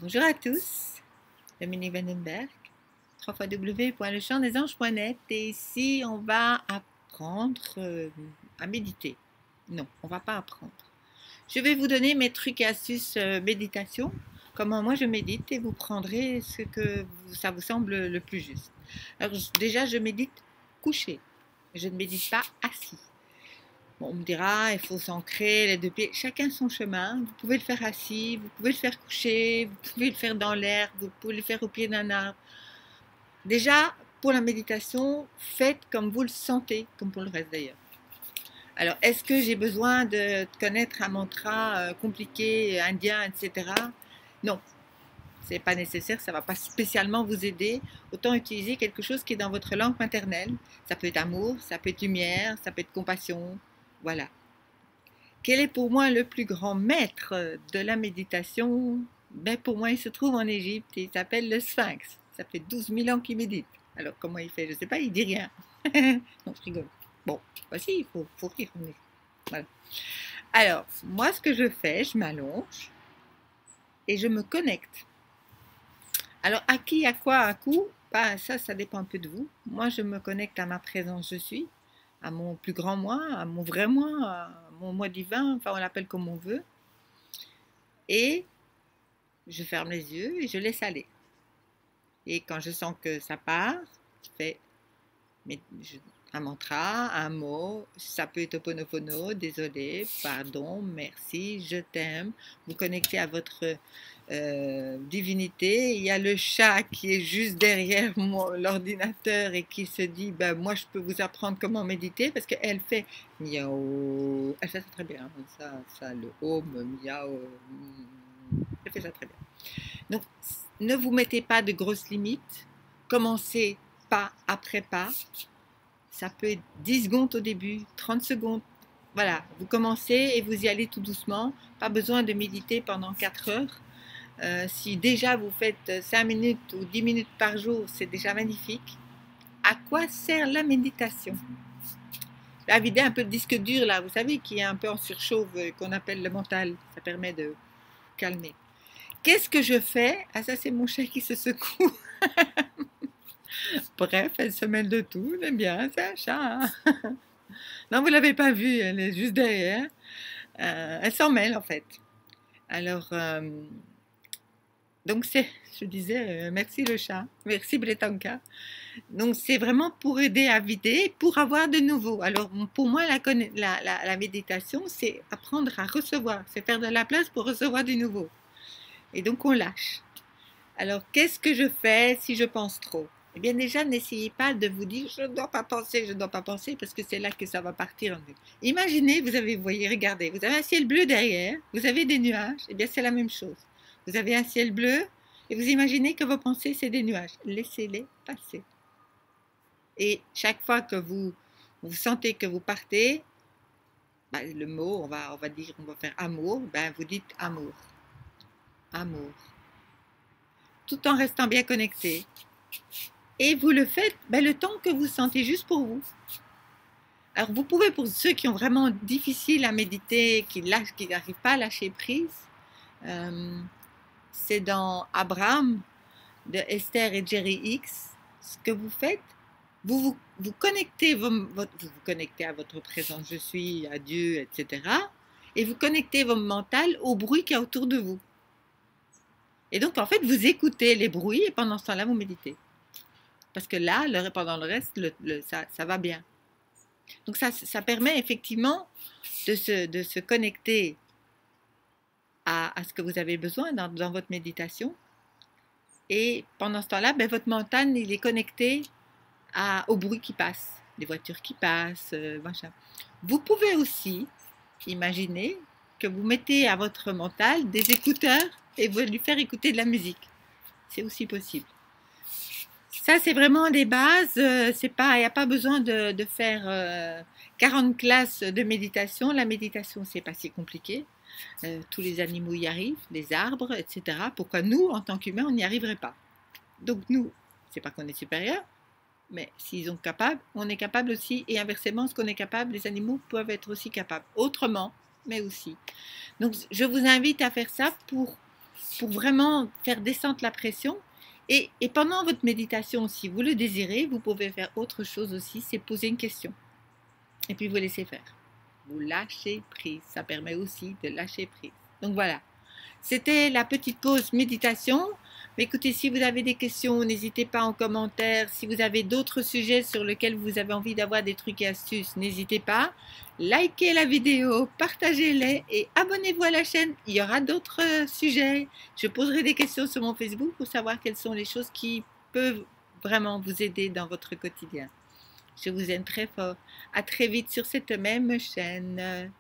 Bonjour à tous, Dominique Vandenberg, www.lechamdesanges.net et ici on va apprendre à méditer. Non, on va pas apprendre. Je vais vous donner mes trucs et astuces méditation, comment moi je médite et vous prendrez ce que ça vous semble le plus juste. Alors déjà je médite couché, je ne médite pas assis. Bon, on me dira, il faut s'ancrer, les deux pieds, chacun son chemin. Vous pouvez le faire assis, vous pouvez le faire couché, vous pouvez le faire dans l'air, vous pouvez le faire au pied d'un arbre. Déjà, pour la méditation, faites comme vous le sentez, comme pour le reste d'ailleurs. Alors, est-ce que j'ai besoin de connaître un mantra compliqué, indien, etc. Non, ce n'est pas nécessaire, ça ne va pas spécialement vous aider. Autant utiliser quelque chose qui est dans votre langue maternelle. Ça peut être amour, ça peut être lumière, ça peut être compassion. Voilà. Quel est pour moi le plus grand maître de la méditation? Ben pour moi, il se trouve en Égypte et il s'appelle le Sphinx. Ça fait 12 000 ans qu'il médite. Alors, comment il fait? Je ne sais pas, il dit rien. Non, je rigole. Bon, voici, il faut rire. Voilà. Alors, moi, ce que je fais, je m'allonge et je me connecte. Alors, à qui, à quoi, à coup? Ben, ça dépend un peu de vous. Moi, je me connecte à ma présence, je suis, à mon plus grand moi, à mon vrai moi, à mon moi divin, enfin on l'appelle comme on veut. Et je ferme les yeux et je laisse aller. Et quand je sens que ça part, je fais un mantra, un mot, ça peut être Ho'oponopono, désolé, pardon, merci, je t'aime. Vous connectez à votre divinité. Il y a le chat qui est juste derrière l'ordinateur et qui se dit ben, moi je peux vous apprendre comment méditer parce qu'elle fait miaou. Elle fait ça très bien, ça le home, miaou. Elle fait ça très bien. Donc ne vous mettez pas de grosses limites, commencez pas après pas. Ça peut être 10 secondes au début, 30 secondes. Voilà, vous commencez et vous y allez tout doucement. Pas besoin de méditer pendant 4 heures. Si déjà vous faites 5 minutes ou 10 minutes par jour, c'est déjà magnifique. À quoi sert la méditation? À vider un peu le disque dur là, vous savez, qui est un peu en surchauffe, qu'on appelle le mental. Ça permet de calmer. Qu'est-ce que je fais? Ah ça c'est mon chat qui se secoue. Bref, elle se mêle de tout, c'est bien, c'est un chat. Hein. Non, vous ne l'avez pas vue, elle est juste derrière. Elle s'en mêle en fait. Alors, donc c'est, je disais, merci le chat, merci Bretanka. Donc c'est vraiment pour aider à vider, pour avoir de nouveau. Alors pour moi, la méditation, c'est apprendre à recevoir, c'est faire de la place pour recevoir du nouveau. Et donc on lâche. Alors qu'est-ce que je fais si je pense trop? Eh bien déjà, n'essayez pas de vous dire je ne dois pas penser, je ne dois pas penser, parce que c'est là que ça va partir. Imaginez, vous voyez, regardez, vous avez un ciel bleu derrière, vous avez des nuages, eh bien c'est la même chose. Vous avez un ciel bleu et vous imaginez que vos pensées, c'est des nuages. Laissez-les passer. Et chaque fois que vous sentez que vous partez, ben, le mot, on va faire amour, ben, vous dites amour. Amour. Tout en restant bien connecté. Et vous le faites ben, le temps que vous sentez juste pour vous. Alors vous pouvez, pour ceux qui ont vraiment difficile à méditer, qui n'arrivent pas à lâcher prise, c'est dans Abraham de Esther et Jerry X. Ce que vous faites, vous connectez, vous connectez à votre présence, je suis, à Dieu, etc. Et vous connectez votre mental au bruit qu'il y a autour de vous. Et donc en fait, vous écoutez les bruits et pendant ce temps-là, vous méditez. Parce que là, pendant le reste, ça va bien. Donc ça permet effectivement de se connecter à ce que vous avez besoin dans votre méditation. Et pendant ce temps-là, ben, votre mental, il est connecté au bruit qui passe, les voitures qui passent, machin. Vous pouvez aussi imaginer que vous mettez à votre mental des écouteurs et vous lui faire écouter de la musique. C'est aussi possible. Ça, c'est vraiment des bases. Il n'y a pas besoin de faire 40 classes de méditation. La méditation, c'est pas si compliqué. Tous les animaux y arrivent, les arbres, etc. Pourquoi nous, en tant qu'humains, on n'y arriverait pas? Donc nous, c'est pas qu'on est supérieur, mais s'ils sont capables, on est capable aussi. Et inversement, ce qu'on est capable, les animaux peuvent être aussi capables. Autrement, mais aussi. Donc je vous invite à faire ça pour pour vraiment faire descendre la pression. Et pendant votre méditation, si vous le désirez, vous pouvez faire autre chose aussi, c'est poser une question. Et puis vous laissez faire. Vous lâchez prise. Ça permet aussi de lâcher prise. Donc voilà. C'était la petite pause méditation. Mais écoutez, si vous avez des questions, n'hésitez pas en commentaire. Si vous avez d'autres sujets sur lesquels vous avez envie d'avoir des trucs et astuces, n'hésitez pas. Likez la vidéo, partagez-les et abonnez-vous à la chaîne. Il y aura d'autres sujets. Je poserai des questions sur mon Facebook pour savoir quelles sont les choses qui peuvent vraiment vous aider dans votre quotidien. Je vous aime très fort. À très vite sur cette même chaîne.